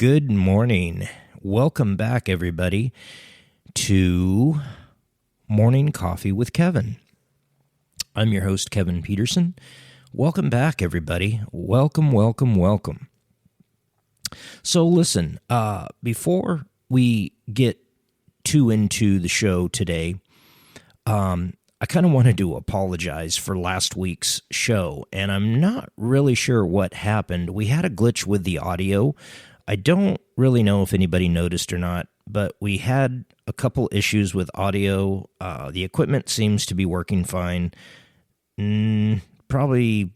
Good morning. Welcome back, everybody, to Morning Coffee with Kevin. I'm your host, Kevin Peterson. Welcome back, everybody. Welcome. So listen, before we get too into the show today, I kind of wanted to apologize for last week's show, and I'm not really sure what happened. We had a glitch with the audio. I don't really know if anybody noticed or not, but we had a couple issues with audio. The equipment seems to be working fine. Probably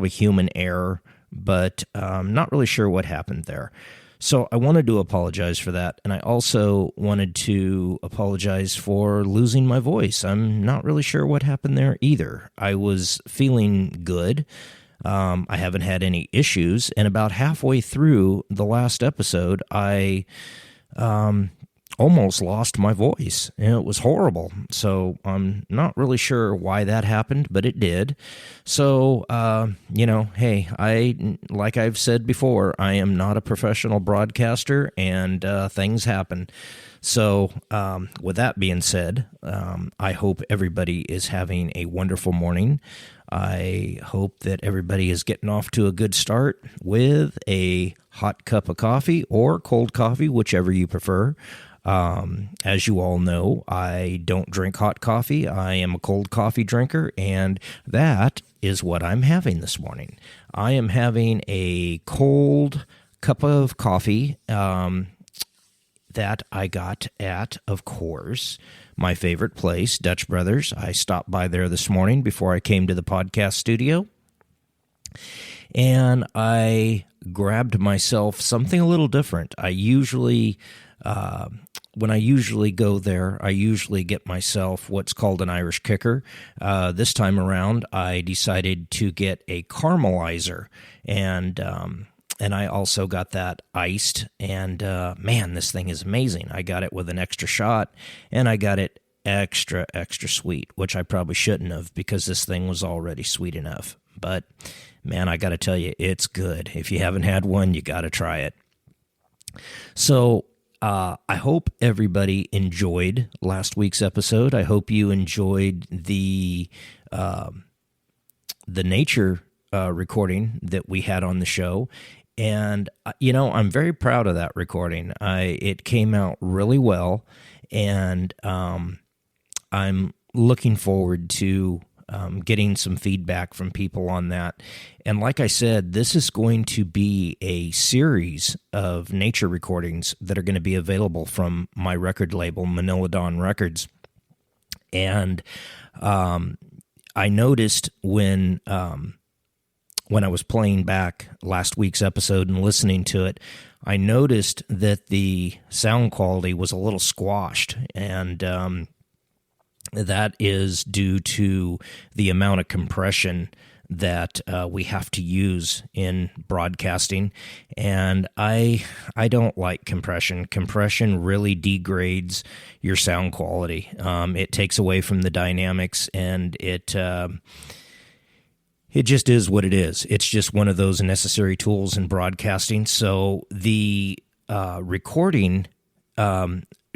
human error, but I'm not really sure what happened there. So I wanted to apologize for that, and I also wanted to apologize for losing my voice. I'm not really sure what happened there either. I was feeling good. I haven't had any issues, and about halfway through the last episode, I almost lost my voice, and it was horrible. So I'm not really sure why that happened, but it did. So, hey, like I've said before, I am not a professional broadcaster, and things happen. So with that being said, I hope everybody is having a wonderful morning. I hope that everybody is getting off to a good start with a hot cup of coffee or cold coffee, whichever you prefer. As you all know, I don't drink hot coffee. I am a cold coffee drinker, and that is what I'm having this morning. I am having a cold cup of coffee that I got at, of course, my favorite place, Dutch Brothers. I stopped by there this morning before I came to the podcast studio, and I grabbed myself something a little different. I usually, when I usually go there, I usually get myself what's called an Irish kicker. This time around, I decided to get a caramelizer, and I also got that iced, and man, this thing is amazing. I got it with an extra shot, and I got it extra sweet, which I probably shouldn't have because this thing was already sweet enough. But man, I got to tell you, it's good. If you haven't had one, you got to try it. So I hope everybody enjoyed last week's episode. I hope you enjoyed the nature recording that we had on the show. And, I'm very proud of that recording. It came out really well, and I'm looking forward to getting some feedback from people on that. And like I said, this is going to be a series of nature recordings that are going to be available from my record label, Manila Dawn Records. And I noticed when I was playing back last week's episode and listening to it, I noticed that the sound quality was a little squashed, and that is due to the amount of compression that we have to use in broadcasting, and I don't like compression. Compression really degrades your sound quality. It takes away from the dynamics, and it just is what it is. It's just one of those necessary tools in broadcasting. So the recording,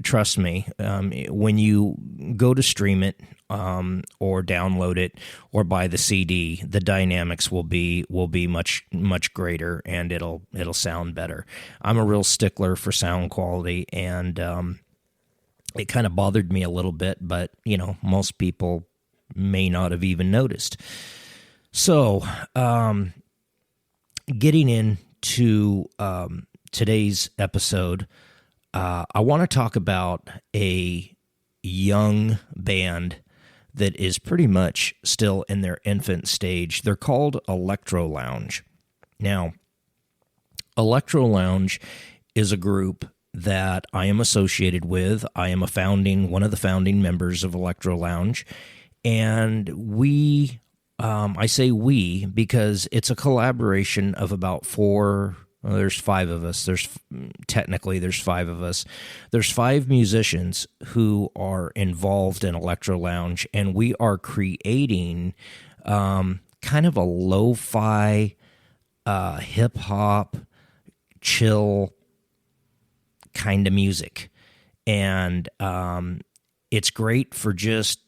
trust me, when you go to stream it or download it or buy the CD, the dynamics will be much greater, and it'll sound better. I'm a real stickler for sound quality, and it kind of bothered me a little bit, but most people may not have even noticed. So, getting into today's episode, I want to talk about a young band that is pretty much still in their infant stage. They're called Electro Lounge. Now, Electro Lounge is a group that I am associated with. I am one of the founding members of Electro Lounge, and we... I say we because it's a collaboration of about there's five of us. There's 5 of us. There's 5 musicians who are involved in Electro Lounge, and we are creating kind of a lo-fi, hip-hop, chill kind of music. And it's great for just,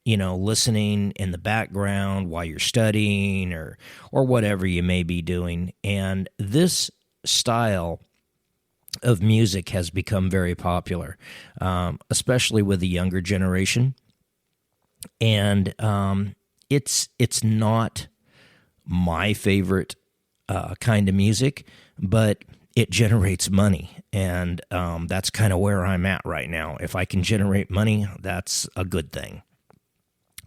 listening in the background while you're studying or whatever you may be doing. And this style of music has become very popular, especially with the younger generation. And it's not my favorite kind of music, but it generates money, and that's kind of where I'm at right now. If I can generate money, that's a good thing.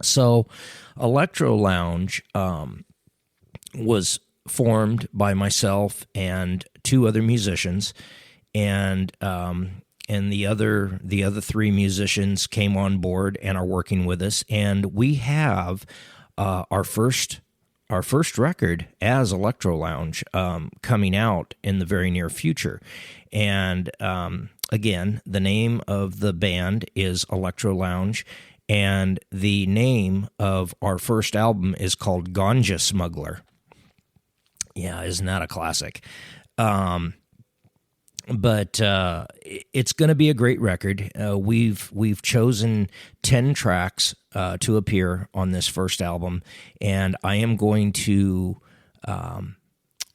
So Electro Lounge was formed by myself and two other musicians, and the other three musicians came on board and are working with us, and we have our first record as Electro Lounge coming out in the very near future. And again, the name of the band is Electro Lounge, and the name of our first album is called Ganja Smuggler. Yeah, isn't that a classic? But it's going to be a great record. We've chosen 10 tracks to appear on this first album, and I am going to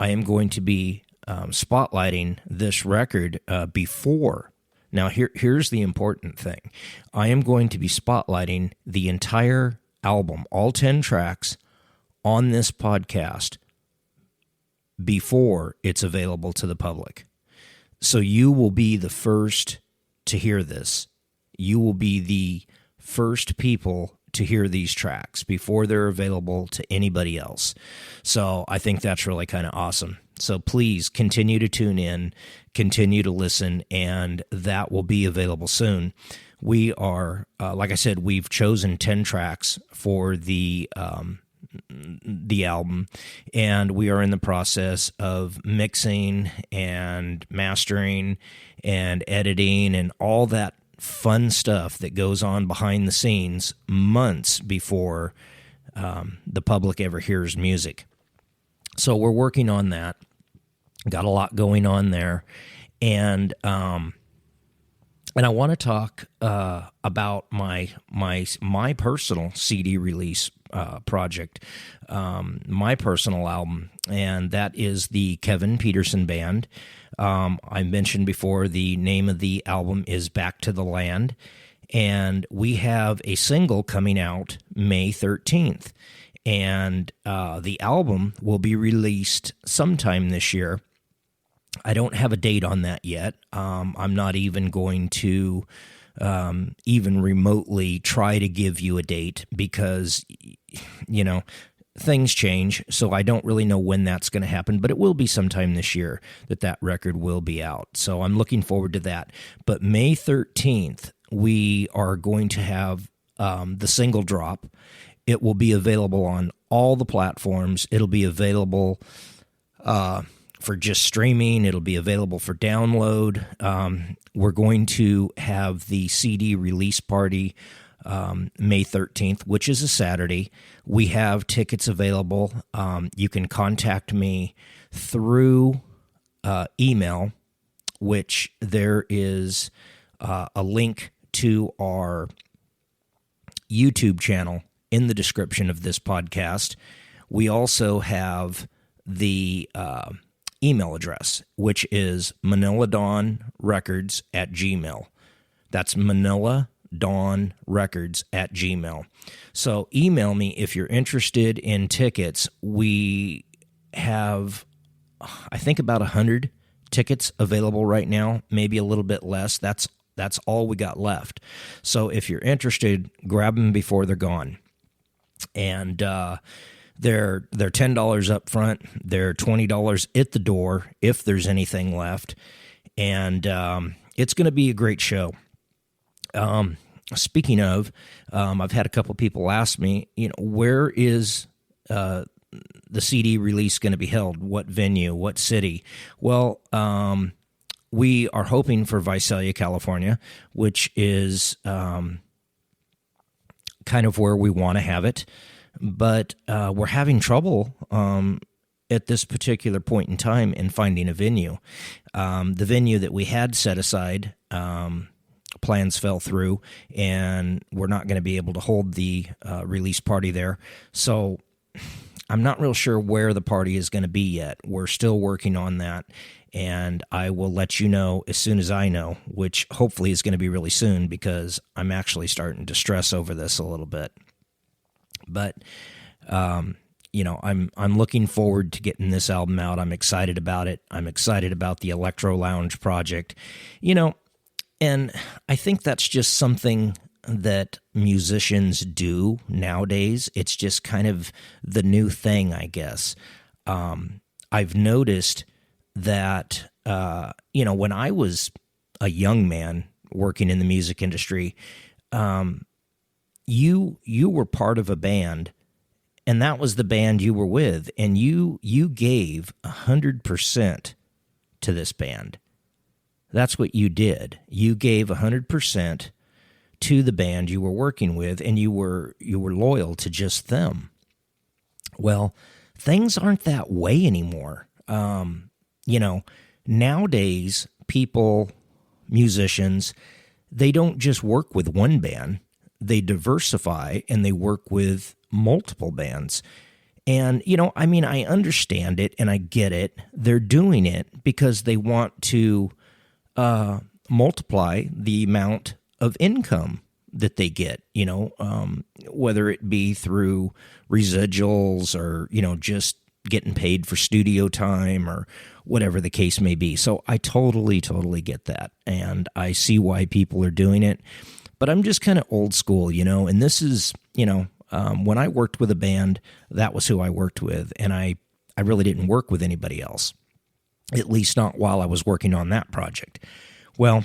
be spotlighting this record before. Now, here's the important thing. I am going to be spotlighting the entire album, all 10 tracks, on this podcast before it's available to the public. So you will be the first to hear this. You will be the first people to hear these tracks before they're available to anybody else. So I think that's really kind of awesome. So please continue to tune in, continue to listen, and that will be available soon. We are, like I said, we've chosen 10 tracks for the album, and we are in the process of mixing and mastering and editing and all that fun stuff that goes on behind the scenes months before the public ever hears music. So we're working on that. Got a lot going on there, and I want to talk about my personal CD release project, my personal album, and that is the Kevin Peterson Band. I mentioned before the name of the album is Back to the Land, and we have a single coming out May 13th, and the album will be released sometime this year. I don't have a date on that yet. I'm not even going to even remotely try to give you a date because, things change, so I don't really know when that's going to happen, but it will be sometime this year that record will be out. So I'm looking forward to that. But May 13th, we are going to have the single drop. It will be available on all the platforms. It'll be available for just streaming. It'll be available for download. We're going to have the CD release party May 13th, which is a Saturday. We have tickets available. You can contact me through email, which there is a link to our YouTube channel in the description of this podcast. We also have the email address, which is maniladawnrecords@gmail.com. That's maniladawnrecords@gmail.com. So email me if you're interested in tickets. We have, I think, about 100 tickets available right now, maybe a little bit less. That's all we got left. So if you're interested, grab them before they're gone. And they're $10 up front. They're $20 at the door if there's anything left. And it's going to be a great show. Speaking of, I've had a couple people ask me, where is the CD release going to be held? What venue? What city? Well, we are hoping for Visalia, California, which is kind of where we want to have it. But we're having trouble at this particular point in time in finding a venue. The venue that we had set aside, plans fell through, and we're not going to be able to hold the release party there. So I'm not real sure where the party is going to be yet. We're still working on that, and I will let you know as soon as I know, which hopefully is going to be really soon, because I'm actually starting to stress over this a little bit. But I'm looking forward to getting this album out. I'm excited about it. I'm excited about the Electro Lounge project, and I think that's just something that musicians do nowadays. It's just kind of the new thing, I guess. I've noticed that, when I was a young man working in the music industry, you were part of a band, and that was the band you were with, and you gave 100% to this band. That's what you did. You gave 100% to the band you were working with, and you were loyal to just them. Well, things aren't that way anymore. Nowadays, musicians, they don't just work with one band. They diversify, and they work with multiple bands. And, I understand it, and I get it. They're doing it because they want to multiply the amount of income that they get, whether it be through residuals or, just getting paid for studio time or whatever the case may be. So I totally get that. And I see why people are doing it. But I'm just kind of old school, and this is, when I worked with a band, that was who I worked with. And I really didn't work with anybody else, at least not while I was working on that project. Well,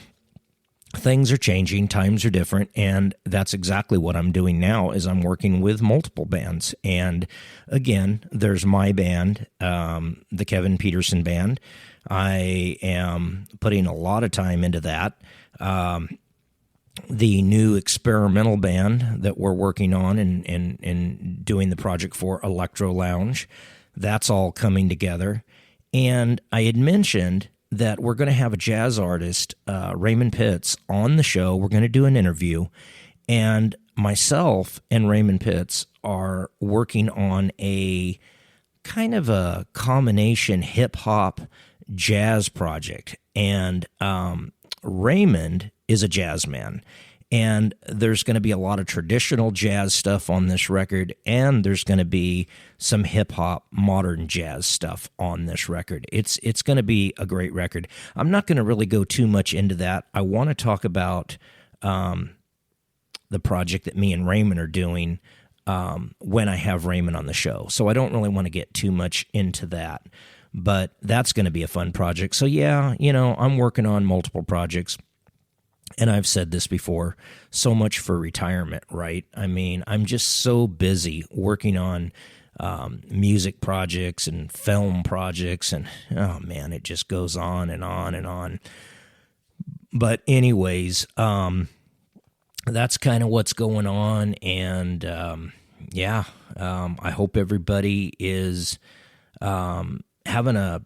things are changing, times are different, and that's exactly what I'm doing now is I'm working with multiple bands. And again, there's my band, the Kevin Peterson Band. I am putting a lot of time into that. The new experimental band that we're working on and doing the project for, Electro Lounge, that's all coming together. And I had mentioned that we're going to have a jazz artist, Raymond Pitts, on the show. We're going to do an interview, and myself and Raymond Pitts are working on a kind of a combination hip-hop jazz project. And Raymond is a jazz man, and there's going to be a lot of traditional jazz stuff on this record, and there's going to be some hip-hop modern jazz stuff on this record. It's going to be a great record. I'm not going to really go too much into that. I want to talk about the project that me and Raymond are doing when I have Raymond on the show. So I don't really want to get too much into that, but that's going to be a fun project. So yeah, I'm working on multiple projects. And I've said this before, so much for retirement, right? I mean, I'm just so busy working on music projects and film projects, and oh man, it just goes on and on and on. But anyways, that's kind of what's going on, and I hope everybody is having a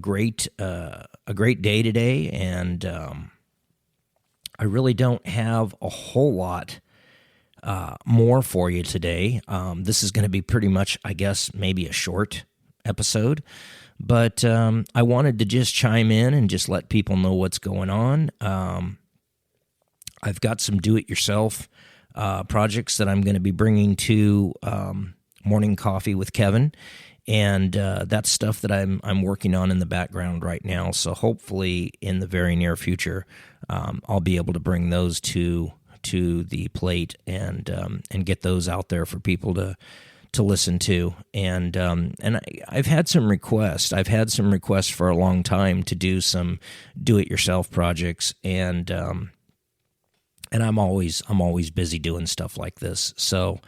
great day today, and I really don't have a whole lot more for you today. This is going to be pretty much, I guess, maybe a short episode, but I wanted to just chime in and just let people know what's going on. I've got some do-it-yourself projects that I'm going to be bringing to Morning Coffee with Kevin, and that's stuff that I'm working on in the background right now. So hopefully in the very near future, I'll be able to bring those to the plate and get those out there for people to listen to. And I've had some requests. I've had some requests for a long time to do some do-it-yourself projects, and I'm always busy doing stuff like this. So,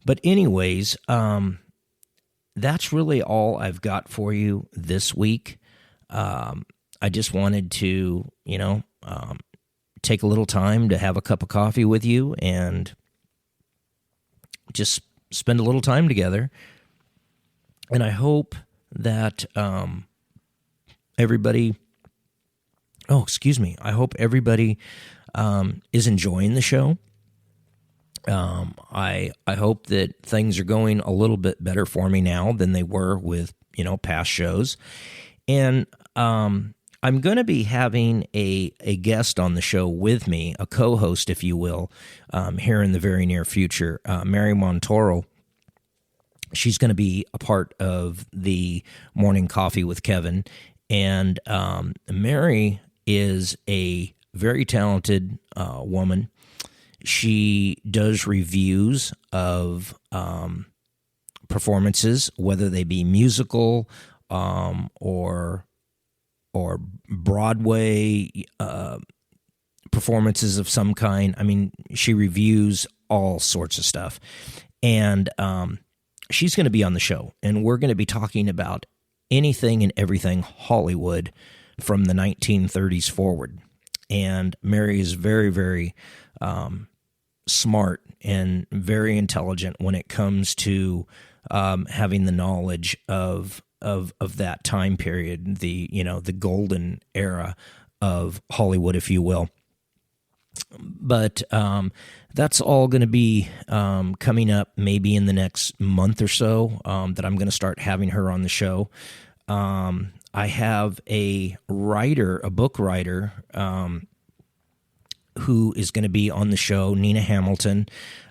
but anyways, that's really all I've got for you this week. I just wanted to, take a little time to have a cup of coffee with you and just spend a little time together. And I hope that everybody. Oh, excuse me. I hope everybody is enjoying the show. I hope that things are going a little bit better for me now than they were with past shows, and I'm going to be having a guest on the show with me, a co-host, if you will, here in the very near future. Mary Montoro. She's going to be a part of the Morning Coffee with Kevin, and Mary is a very talented woman. She does reviews of performances, whether they be musical or Broadway performances of some kind. I mean, she reviews all sorts of stuff, and she's going to be on the show, and we're going to be talking about anything and everything Hollywood from the 1930s forward. And Mary is very, very smart and very intelligent when it comes to having the knowledge of that time period, the golden era of Hollywood, if you will. But that's all going to be coming up maybe in the next month or so that I'm going to start having her on the show. I have a book writer, who is going to be on the show, Nina Hamilton.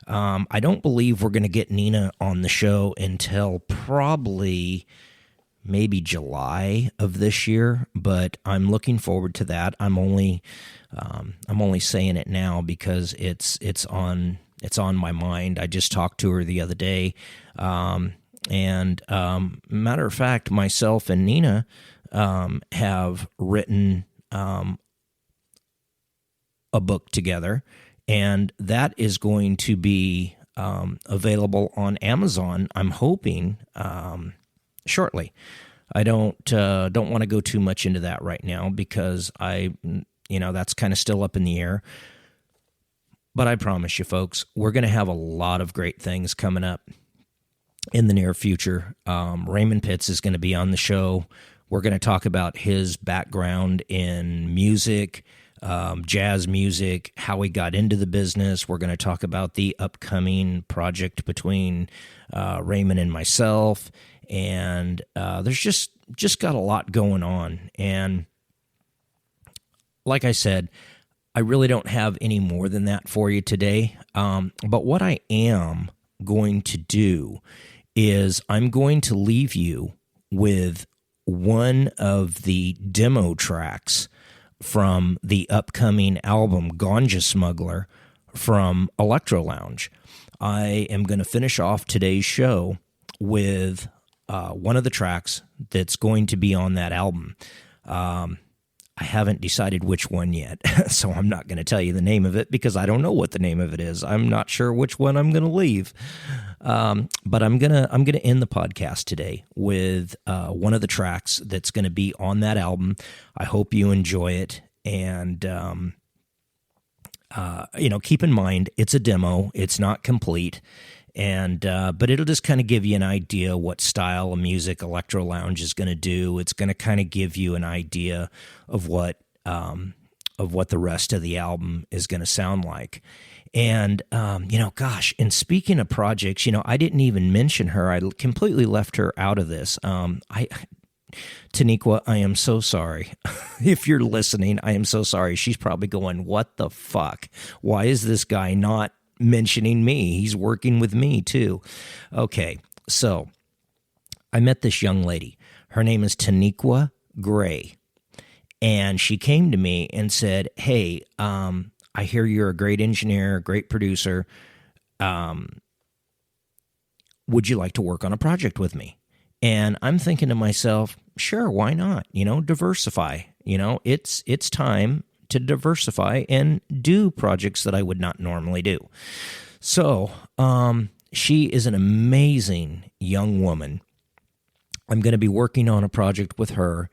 I don't believe we're going to get Nina on the show until probably maybe July of this year, but I'm looking forward to that. I'm only saying it now because it's on my mind. I just talked to her the other day, and matter of fact, myself and Nina have written a book together, and that is going to be available on Amazon, I'm hoping, shortly. I don't want to go too much into that right now because that's kind of still up in the air. But I promise you, folks, we're going to have a lot of great things coming up in the near future. Raymond Pitts is going to be on the show. We're going to talk about his background in music, jazz music, how he got into the business. We're going to talk about the upcoming project between Raymond and myself. And there's just got a lot going on. And like I said, I really don't have any more than that for you today. But what I am going to do is I'm going to leave you with one of the demo tracks from the upcoming album Ganja Smuggler from Electro Lounge. I am going to finish off today's show with one of the tracks that's going to be on that album. I haven't decided which one yet, so I'm not going to tell you the name of it because I don't know what the name of it is. I'm not sure which one I'm going to leave. But I'm gonna end the podcast today with one of the tracks that's going to be on that album. I hope you enjoy it, and keep in mind it's a demo; it's not complete, and but it'll just kind of give you an idea what style of music Electro Lounge is going to do. It's going to kind of give you an idea of what the rest of the album is going to sound like. And, and speaking of projects, I didn't even mention her. I completely left her out of this. Taniqua, I am so sorry. If you're listening, I am so sorry. She's probably going, what the fuck? Why is this guy not mentioning me? He's working with me too. Okay, so I met this young lady. Her name is Taniqua Gray. And she came to me and said, hey, I hear you're a great engineer, great producer. Would you like to work on a project with me? And I'm thinking to myself, sure, why not? Diversify. It's time to diversify and do projects that I would not normally do. So she is an amazing young woman. I'm going to be working on a project with her,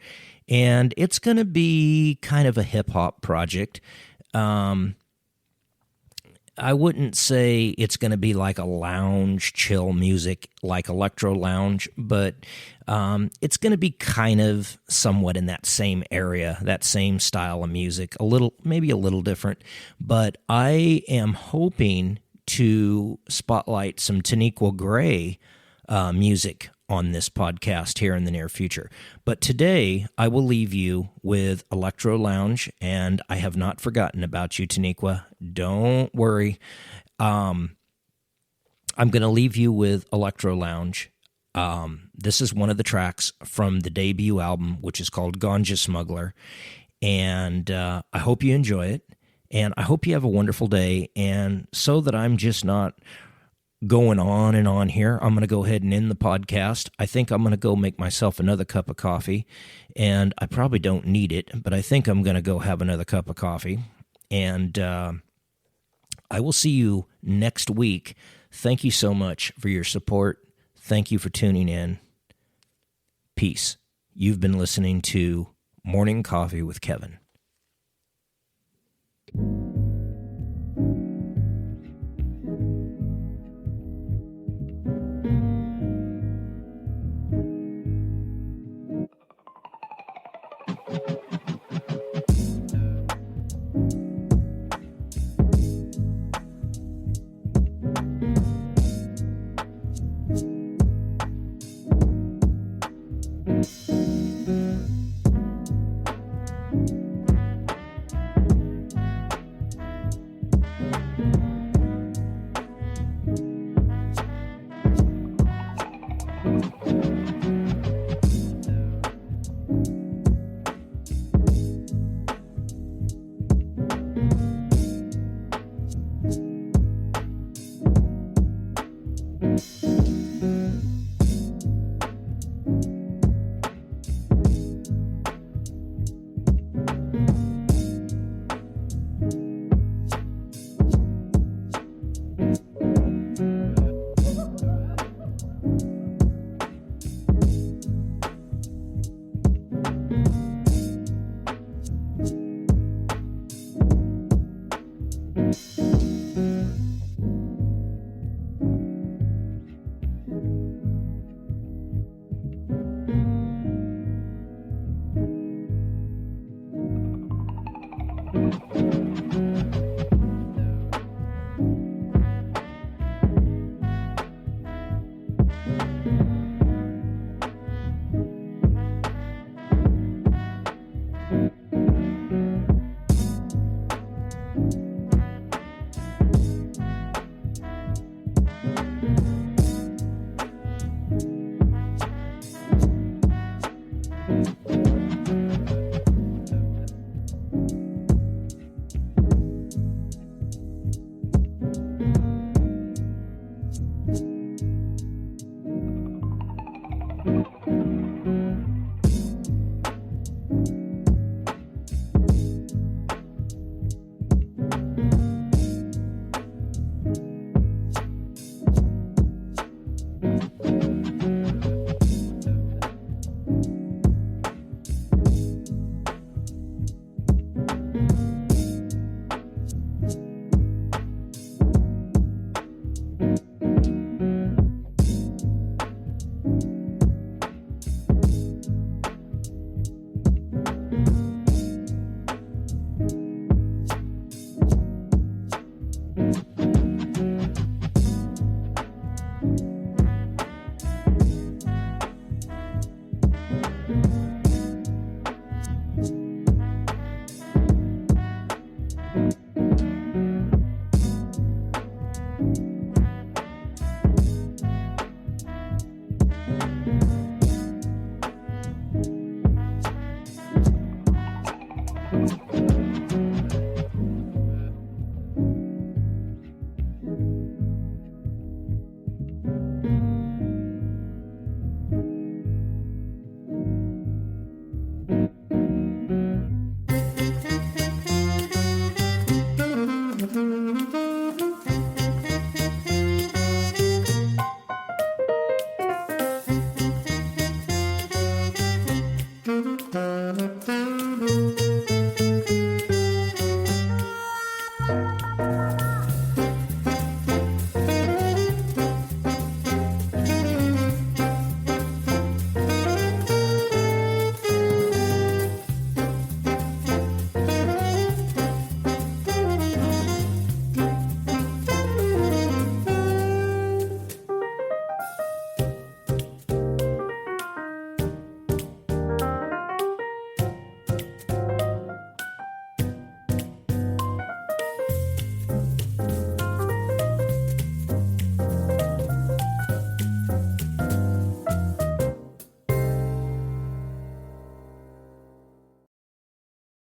and it's going to be kind of a hip-hop project. I wouldn't say it's going to be like a lounge chill music like electro lounge, but it's going to be kind of somewhat in that same area, that same style of music, maybe a little different. But I am hoping to spotlight some Taniqua Gray music on this podcast here in the near future. But today, I will leave you with Electro Lounge, and I have not forgotten about you, Taniqua. Don't worry. I'm going to leave you with Electro Lounge. This is one of the tracks from the debut album, which is called Ganja Smuggler, and I hope you enjoy it, and I hope you have a wonderful day, and so that I'm just not going on and on here, I'm going to go ahead and end the podcast. I think I'm going to go make myself another cup of coffee, and I probably don't need it, but I think I'm going to go have another cup of coffee, and I will see you next week. Thank you so much for your support. Thank you for tuning in. Peace. You've been listening to Morning Coffee with Kevin.